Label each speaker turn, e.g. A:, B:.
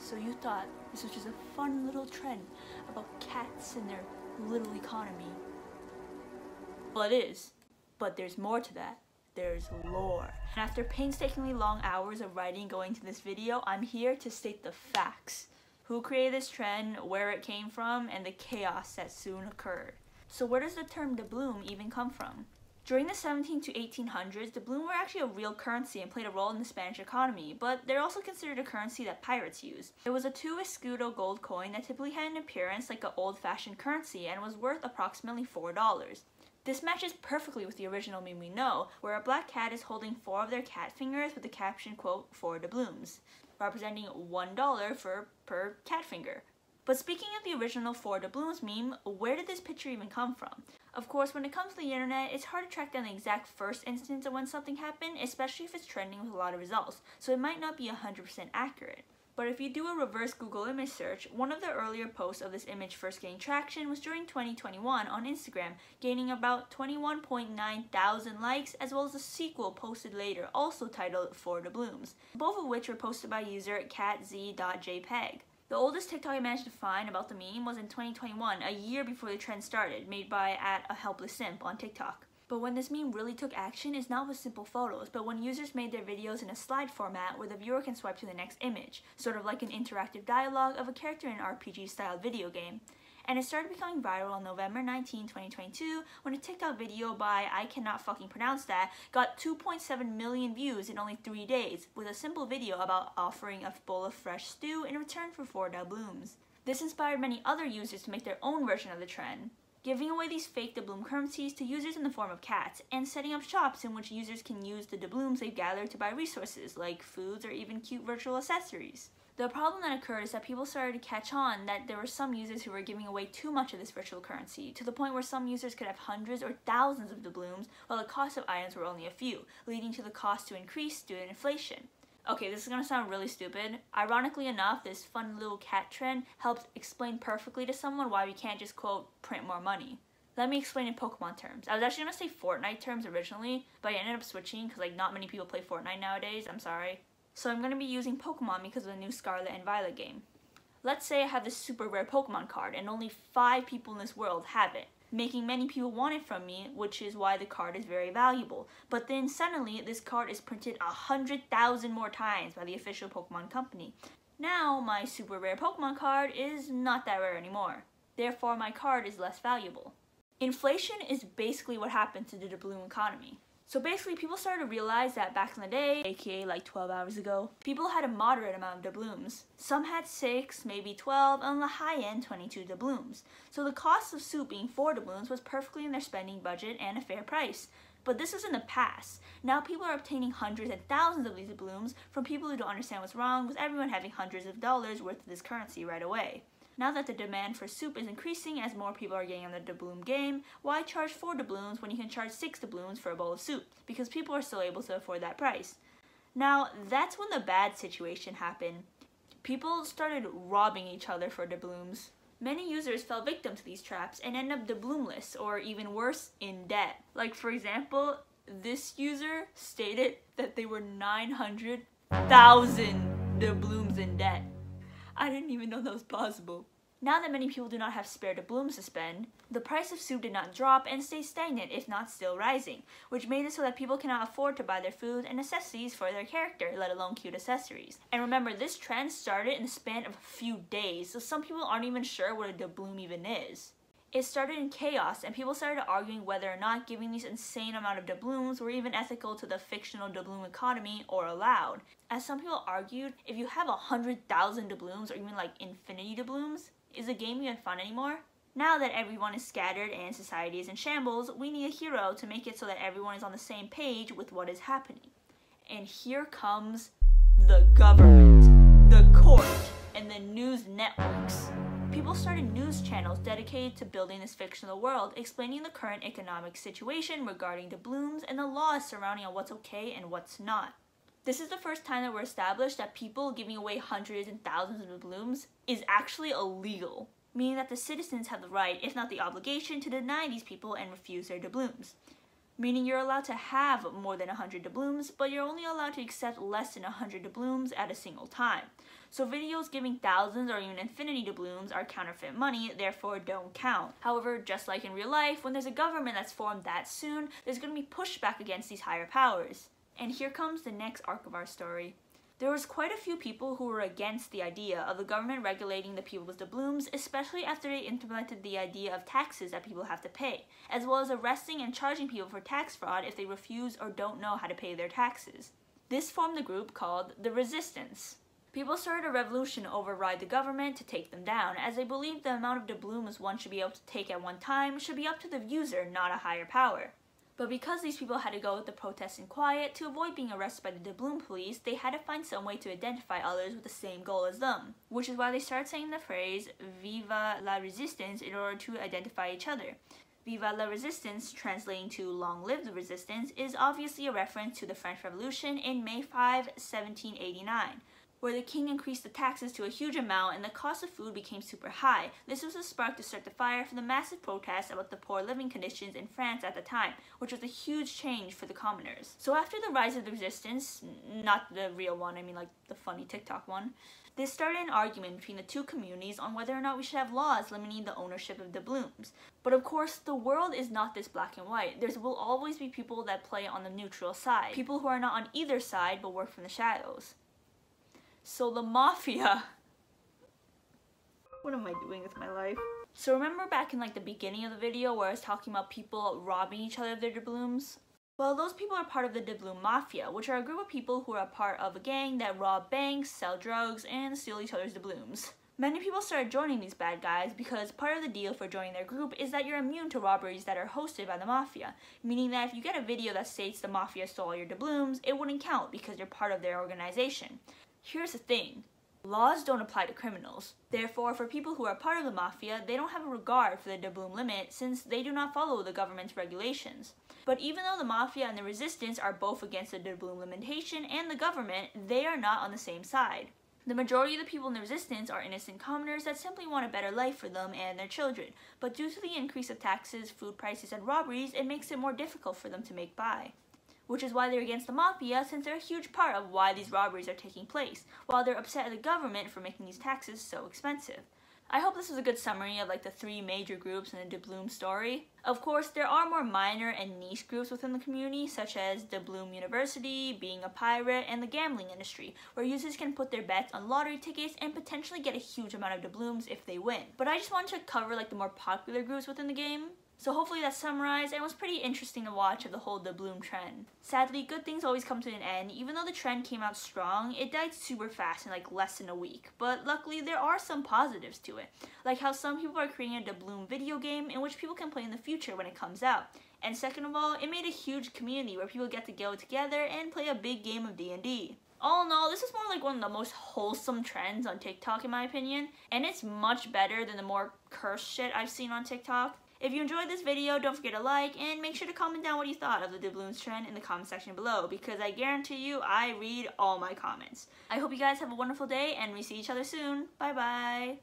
A: So you thought this was just a fun little trend about cats and their little economy. Well, it is, but there's more to that. There's lore. And after painstakingly long hours of writing going to this video, I'm here to state the facts. Who created this trend, where it came from, and the chaos that soon occurred. So where does the term doubloon even come from? During the 1700s to 1800s, doubloons were actually a real currency and played a role in the Spanish economy, but they're also considered a currency that pirates used. It was a 2 escudo gold coin that typically had an appearance like an old-fashioned currency and was worth approximately $4. This matches perfectly with the original meme we know, where a black cat is holding 4 of their cat fingers with the caption, quote, 4 doubloons, representing $1 per cat finger. But speaking of the original 4 doubloons meme, where did this picture even come from? Of course, when it comes to the internet, it's hard to track down the exact first instance of when something happened, especially if it's trending with a lot of results, so it might not be 100% accurate. But if you do a reverse Google image search, one of the earlier posts of this image first gaining traction was during 2021 on Instagram, gaining about 21.9 thousand likes, as well as a sequel posted later, also titled 4 doubloons, both of which were posted by user catzz.jpg. The oldest TikTok I managed to find about the meme was in 2021, a year before the trend started, made by @ahelplesssimp on TikTok. But when this meme really took action is not with simple photos, but when users made their videos in a slide format where the viewer can swipe to the next image, sort of like an interactive dialogue of a character in an RPG-style video game. And it started becoming viral on November 19, 2022, when a TikTok video by, I cannot fucking pronounce that, got 2.7 million views in only 3 days, with a simple video about offering a bowl of fresh stew in return for 4 doubloons. This inspired many other users to make their own version of the trend, giving away these fake doubloon currencies to users in the form of cats, and setting up shops in which users can use the doubloons they've gathered to buy resources, like foods or even cute virtual accessories. The problem that occurred is that people started to catch on that there were some users who were giving away too much of this virtual currency, to the point where some users could have hundreds or thousands of doubloons, while the cost of items were only a few, leading to the cost to increase due to inflation. Okay, this is gonna sound really stupid. Ironically enough, this fun little cat trend helps explain perfectly to someone why we can't just, quote, print more money. Let me explain in Pokemon terms. I was actually gonna say Fortnite terms originally, but I ended up switching because like not many people play Fortnite nowadays, I'm sorry. So I'm gonna be using Pokemon because of the new Scarlet and Violet game. Let's say I have this super rare Pokemon card and only 5 people in this world have it, making many people want it from me, which is why the card is very valuable. But then suddenly, this card is printed 100,000 more times by the official Pokemon company. Now, my super rare Pokemon card is not that rare anymore. Therefore, my card is less valuable. Inflation is basically what happened to the doubloon economy. So basically, people started to realize that back in the day, aka like 12 hours ago, people had a moderate amount of doubloons. Some had 6, maybe 12, and on the high end, 22 doubloons. So the cost of soup being 4 doubloons was perfectly in their spending budget and a fair price. But this was in the past. Now people are obtaining hundreds and thousands of these doubloons from people who don't understand what's wrong, with everyone having hundreds of dollars worth of this currency right away. Now that the demand for soup is increasing as more people are getting on the doubloon game, why charge 4 doubloons when you can charge 6 doubloons for a bowl of soup? Because people are still able to afford that price. Now, that's when the bad situation happened. People started robbing each other for doubloons. Many users fell victim to these traps and end up doubloonless, or even worse, in debt. Like for example, this user stated that they were 900,000 doubloons in debt. I didn't even know that was possible. Now that many people do not have spare doubloons to spend, the price of soup did not drop and stayed stagnant, if not still rising, which made it so that people cannot afford to buy their food and necessities for their character, let alone cute accessories. And remember, this trend started in the span of a few days, so some people aren't even sure what a doubloon even is. It started in chaos, and people started arguing whether or not giving these insane amount of doubloons were even ethical to the fictional doubloon economy or allowed. As some people argued, if you have 100,000 doubloons or even like infinity doubloons, is the game even fun anymore? Now that everyone is scattered and society is in shambles, we need a hero to make it so that everyone is on the same page with what is happening. And here comes the government, the court, and the news networks. People started news channels dedicated to building this fictional world, explaining the current economic situation regarding doubloons and the laws surrounding on what's okay and what's not. This is the first time that we're established that people giving away hundreds and thousands of doubloons is actually illegal, meaning that the citizens have the right, if not the obligation, to deny these people and refuse their doubloons. meaning you're allowed to have more than 100 doubloons, but you're only allowed to accept less than 100 doubloons at a single time. So videos giving thousands or even infinity doubloons are counterfeit money, therefore don't count. However, just like in real life, when there's a government that's formed that soon, there's going to be pushback against these higher powers. And here comes the next arc of our story. There was quite a few people who were against the idea of the government regulating the people's doubloons, especially after they implemented the idea of taxes that people have to pay, as well as arresting and charging people for tax fraud if they refuse or don't know how to pay their taxes. This formed a group called the Resistance. People started a revolution to override the government to take them down, as they believed the amount of doubloons one should be able to take at one time should be up to the user, not a higher power. But because these people had to go with the protests in quiet, to avoid being arrested by the doubloon police, they had to find some way to identify others with the same goal as them, which is why they started saying the phrase "Viva la Resistance" in order to identify each other. Viva la Resistance, translating to Long Live the Resistance, is obviously a reference to the French Revolution in May 5, 1789. Where the king increased the taxes to a huge amount and the cost of food became super high. This was a spark to start the fire for the massive protests about the poor living conditions in France at the time, which was a huge change for the commoners. So after the rise of the resistance, not the real one, I mean like the funny TikTok one, this started an argument between the two communities on whether or not we should have laws limiting the ownership of doubloons. But of course, the world is not this black and white. There will always be people that play on the neutral side, people who are not on either side but work from the shadows. So the Mafia. What am I doing with my life? So remember back in like the beginning of the video where I was talking about people robbing each other of their doubloons? Well, those people are part of the Doubloon Mafia, which are a group of people who are part of a gang that rob banks, sell drugs, and steal each other's doubloons. Many people started joining these bad guys because part of the deal for joining their group is that you're immune to robberies that are hosted by the Mafia, meaning that if you get a video that states the Mafia stole all your doubloons, it wouldn't count because you're part of their organization. Here's the thing, laws don't apply to criminals. Therefore, for people who are part of the Mafia, they don't have a regard for the doubloon limit since they do not follow the government's regulations. But even though the Mafia and the Resistance are both against the doubloon limitation and the government, they are not on the same side. The majority of the people in the Resistance are innocent commoners that simply want a better life for them and their children, but due to the increase of taxes, food prices, and robberies, it makes it more difficult for them to make by. Which is why they're against the Mafia, since they're a huge part of why these robberies are taking place, while they're upset at the government for making these taxes so expensive. I hope this was a good summary of like the three major groups in the Doubloon story. Of course, there are more minor and niche groups within the community, such as Doubloon University, being a pirate, and the gambling industry, where users can put their bets on lottery tickets and potentially get a huge amount of doubloons if they win. But I just wanted to cover like the more popular groups within the game. So hopefully that summarized, and it was pretty interesting to watch of the whole doubloon trend. Sadly, good things always come to an end. Even though the trend came out strong, it died super fast in like less than a week. But luckily, there are some positives to it. Like how some people are creating a doubloon video game in which people can play in the future when it comes out. And second of all, it made a huge community where people get to go together and play a big game of D&D. All in all, this is more like one of the most wholesome trends on TikTok in my opinion. And it's much better than the more cursed shit I've seen on TikTok. If you enjoyed this video, don't forget to like and make sure to comment down what you thought of the doubloons trend in the comment section below because I guarantee you I read all my comments. I hope you guys have a wonderful day and we see each other soon. Bye bye.